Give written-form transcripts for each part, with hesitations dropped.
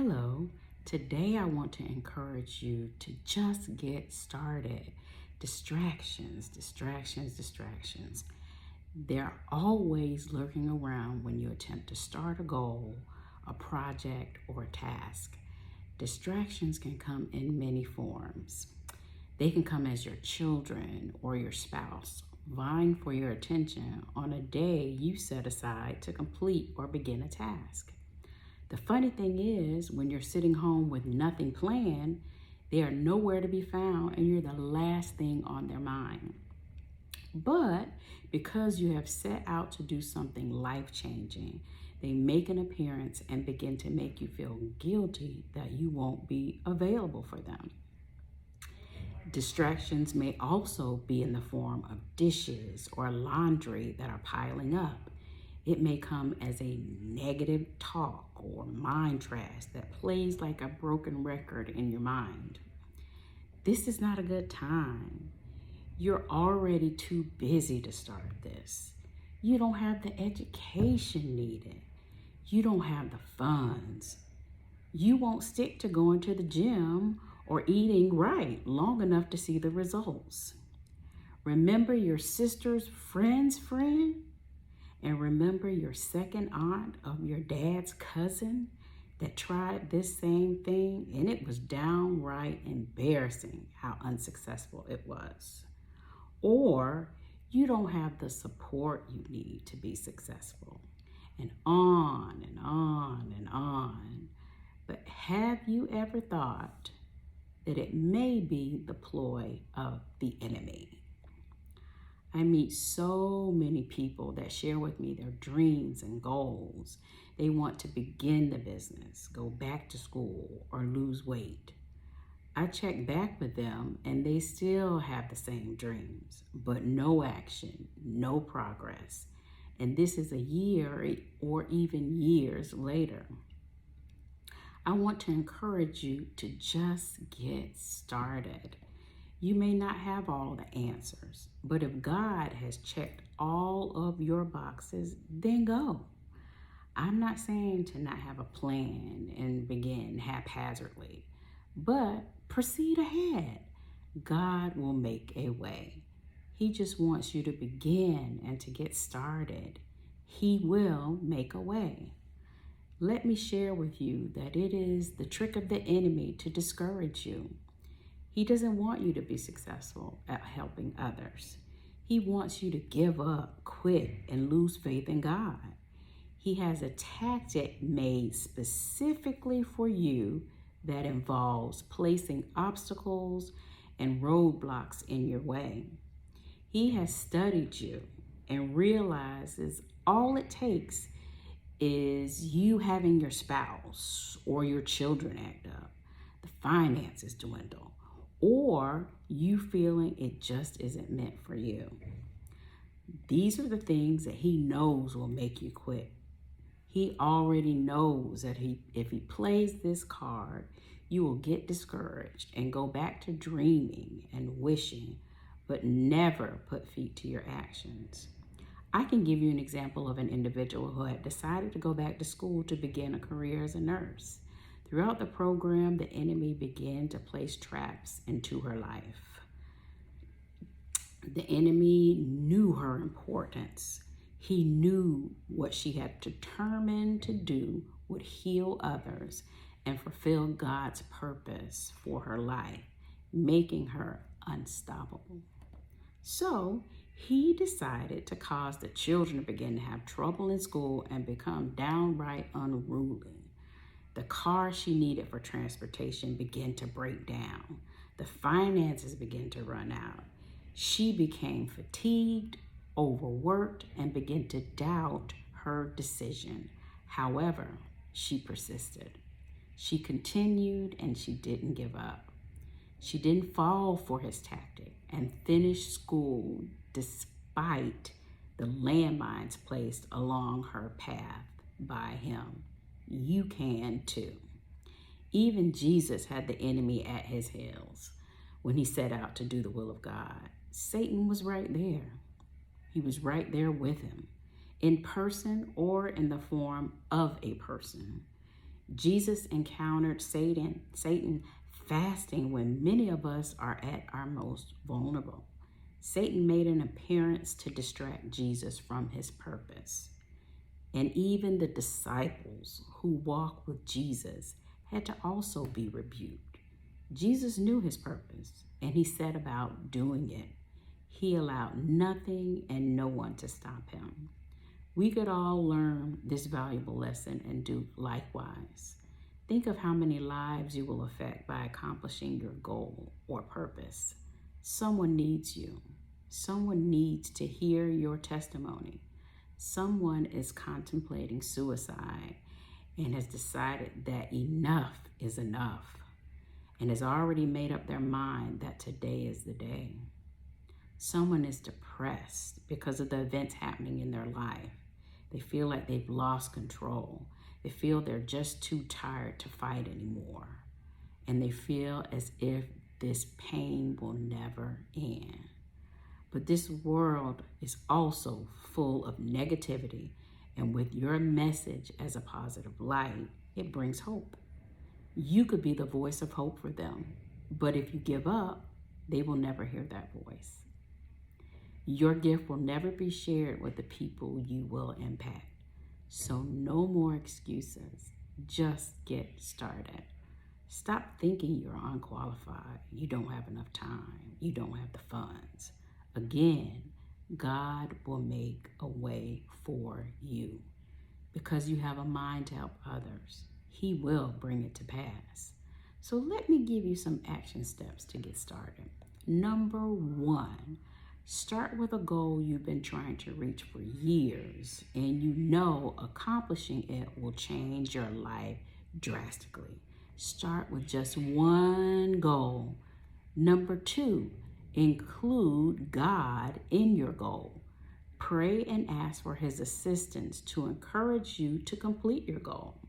Hello, today I want to encourage you to just get started. Distractions, distractions, distractions. They're always lurking around when you attempt to start a goal, a project, or a task. Distractions can come in many forms. They can come as your children or your spouse, vying for your attention on a day you set aside to complete or begin a task. The funny thing is, when you're sitting home with nothing planned, they are nowhere to be found and you're the last thing on their mind. But because you have set out to do something life-changing, they make an appearance and begin to make you feel guilty that you won't be available for them. Distractions may also be in the form of dishes or laundry that are piling up. It may come as a negative talk or mind trash that plays like a broken record in your mind. This is not a good time. You're already too busy to start this. You don't have the education needed. You don't have the funds. You won't stick to going to the gym or eating right long enough to see the results. Remember your sister's friend's friend? And remember your second aunt of your dad's cousin that tried this same thing and it was downright embarrassing how unsuccessful it was. Or you don't have the support you need to be successful. And on and on and on. But have you ever thought that it may be the ploy of the enemy? I meet so many people that share with me their dreams and goals. They want to begin the business, go back to school, or lose weight. I check back with them and they still have the same dreams, but no action, no progress. And this is a year or even years later. I want to encourage you to just get started. You may not have all the answers, but if God has checked all of your boxes, then go. I'm not saying to not have a plan and begin haphazardly, but proceed ahead. God will make a way. He just wants you to begin and to get started. He will make a way. Let me share with you that it is the trick of the enemy to discourage you. He doesn't want you to be successful at helping others. He wants you to give up, quit, and lose faith in God. He has a tactic made specifically for you that involves placing obstacles and roadblocks in your way. He has studied you and realizes all it takes is you having your spouse or your children act up, the finances dwindle, or you feeling it just isn't meant for you. These are the things that he knows will make you quit. He already knows that if he plays this card, you will get discouraged and go back to dreaming and wishing, but never put feet to your actions. I can give you an example of an individual who had decided to go back to school to begin a career as a nurse. Throughout the program, the enemy began to place traps into her life. The enemy knew her importance. He knew what she had determined to do would heal others and fulfill God's purpose for her life, making her unstoppable. So he decided to cause the children to begin to have trouble in school and become downright unruly. The car she needed for transportation began to break down. The finances began to run out. She became fatigued, overworked, and began to doubt her decision. However, she persisted. She continued and she didn't give up. She didn't fall for his tactic and finished school despite the landmines placed along her path by him. You can too. Even Jesus had the enemy at his heels when he set out to do the will of God. Satan was right there. He was right there with him, in person or in the form of a person. Jesus encountered Satan fasting when many of us are at our most vulnerable. Satan made an appearance to distract Jesus from his purpose. And even the disciples who walked with Jesus had to also be rebuked. Jesus knew his purpose, and he set about doing it. He allowed nothing and no one to stop him. We could all learn this valuable lesson and do likewise. Think of how many lives you will affect by accomplishing your goal or purpose. Someone needs you. Someone needs to hear your testimony. Someone is contemplating suicide and has decided that enough is enough and has already made up their mind that today is the day. Someone is depressed because of the events happening in their life. They feel like they've lost control. They feel they're just too tired to fight anymore. And they feel as if this pain will never end. But this world is also full of negativity. And with your message as a positive light, it brings hope. You could be the voice of hope for them. But if you give up, they will never hear that voice. Your gift will never be shared with the people you will impact. So no more excuses. Just get started. Stop thinking you're unqualified. You don't have enough time. You don't have the funds. Again, God will make a way for you because you have a mind to help others. He will bring it to pass. So let me give you some action steps to get started. Number 1, start with a goal you've been trying to reach for years, and you know accomplishing it will change your life drastically. Start with just one goal. Number 2, include God in your goal. Pray and ask for his assistance to encourage you to complete your goal.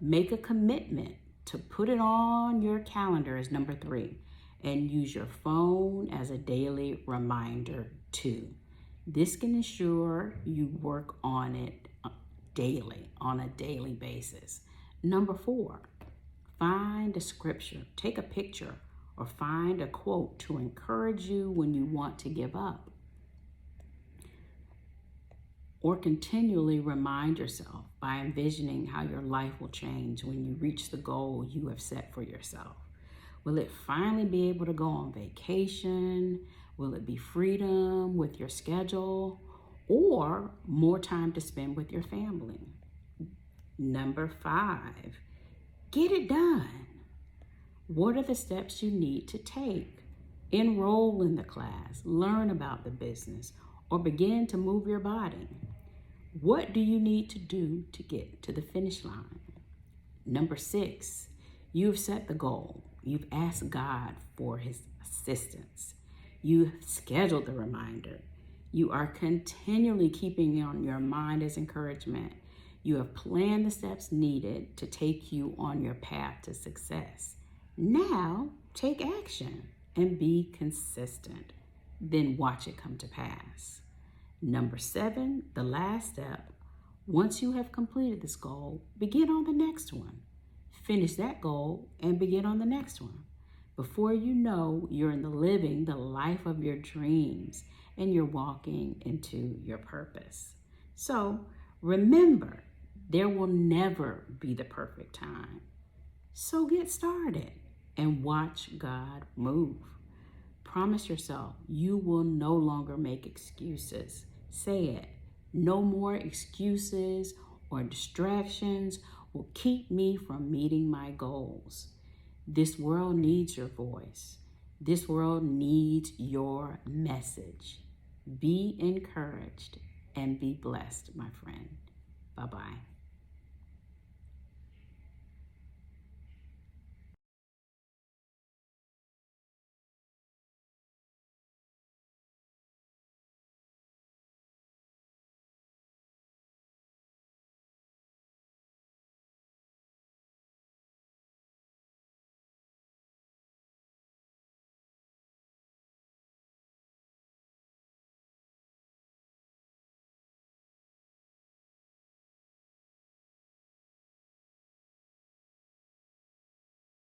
Make a commitment to put it on your calendar as number 3. And use your phone as a daily reminder too. This can ensure you work on it daily, on a daily basis. Number 4, find a scripture, take a picture, or find a quote to encourage you when you want to give up. Or continually remind yourself by envisioning how your life will change when you reach the goal you have set for yourself. Will it finally be able to go on vacation? Will it be freedom with your schedule? Or more time to spend with your family? Number 5, get it done. What are the steps you need to take? Enroll in the class, learn about the business, or begin to move your body. What do you need to do to get to the finish line? Number 6, you've set the goal. You've asked God for his assistance. You've scheduled the reminder. You are continually keeping on your mind as encouragement. You have planned the steps needed to take you on your path to success. Now, take action and be consistent. Then watch it come to pass. Number 7, the last step. Once you have completed this goal, begin on the next one. Finish that goal and begin on the next one. Before you know, you're living the life of your dreams and you're walking into your purpose. So remember, there will never be the perfect time. So get started and watch God move. Promise yourself you will no longer make excuses. Say it. No more excuses or distractions will keep me from meeting my goals. This world needs your voice. This world needs your message. Be encouraged and be blessed, my friend. Bye-bye.